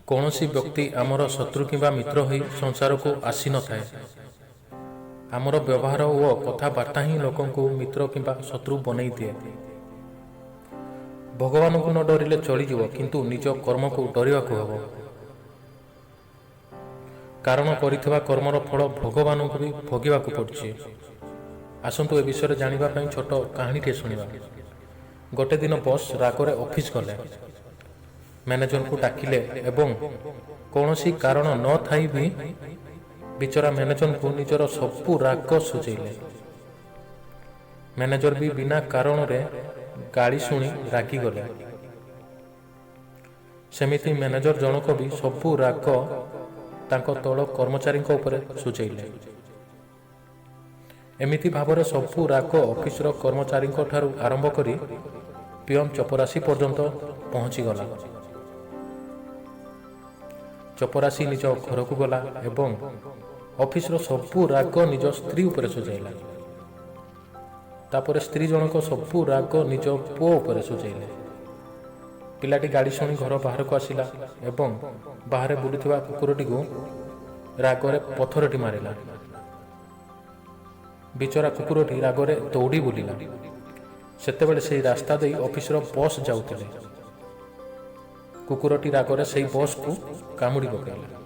କୌଣସି ବ୍ୟକ୍ତି ଆମର ଶତ୍ରୁ କିମ୍ବା ମିତ୍ର ହୋଇ ସଂସାରକୁ ଆସି ନଥାଏ। ଆମର ବ୍ୟବହାର ଓ କଥାବାର୍ତ୍ତା ହିଁ ଲୋକଙ୍କୁ ମିତ୍ର କିମ୍ବା ଶତ୍ରୁ ବନେଇ ଦିଏ। ଭଗବାନଙ୍କୁ ନ ଡରିଲେ ଚଳିଯିବ, କିନ୍ତୁ ନିଜ କର୍ମକୁ ଡରିବାକୁ ହେବ। କାରଣ କରିଥିବା କର୍ମର ଫଳ ଭଗବାନଙ୍କୁ ବି ଭୋଗିବାକୁ ପଡ଼ୁଛି। ଆସନ୍ତୁ ଏ ବିଷୟରେ ଜାଣିବା ପାଇଁ ଛୋଟ କାହାଣୀଟିଏ ଶୁଣିବା। ଗୋଟିଏ ଦିନ ବସ୍ ରାଗରେ ଅଫିସ୍ ଗଲେ। ମ୍ୟାନେଜରଙ୍କୁ ଡାକିଲେ ଏବଂ କୌଣସି କାରଣ ନ ଥାଇ ବି ବିଚରା ମ୍ୟାନେଜରଙ୍କୁ ନିଜର ସବୁ ରାଗ ସୁଝେଇଲେ। ମ୍ୟାନେଜର ବି ବିନା କାରଣରେ ଗାଳି ଶୁଣି ରାଗିଗଲେ। ସେମିତି ମ୍ୟାନେଜର ଜଣକ ବି ସବୁ ରାଗ ତାଙ୍କ ତଳ କର୍ମଚାରୀଙ୍କ ଉପରେ ସୁଝେଇଲେ। ଏମିତି ଭାବରେ ସବୁ ରାଗ ଅଫିସର କର୍ମଚାରୀଙ୍କ ଠାରୁ ଆରମ୍ଭ କରି ପିଅନ ଚପରାସି ପର୍ଯ୍ୟନ୍ତ ପହଞ୍ଚିଗଲା। ଚପରାସି ନିଜ ଘରକୁ ଗଲା ଏବଂ ଅଫିସର ସବୁ ରାଗ ନିଜ ସ୍ତ୍ରୀ ଉପରେ ସୁଝାଇଲା। ତାପରେ ସ୍ତ୍ରୀ ଜଣକ ସବୁ ରାଗ ନିଜ ପୁଅ ଉପରେ ସୁଝାଇଲେ। ପିଲାଟି ଗାଳି ଶୁଣି ଘର ବାହାରକୁ ଆସିଲା ଏବଂ ବାହାରେ ବୁଲୁଥିବା କୁକୁରଟିକୁ ରାଗରେ ପଥରଟି ମାରିଲା। ବିଚରା କୁକୁରଟି ରାଗରେ ଦୌଡ଼ି ବୁଲିଲା। ସେତେବେଳେ ସେହି ରାସ୍ତା ଦେଇ ଅଫିସର ବସ୍ ଯାଉଥିଲେ। କୁକୁରଟି ରାଗରେ ସେହି ବସ୍କୁ କାମୁଡ଼ି ପକାଇଲା।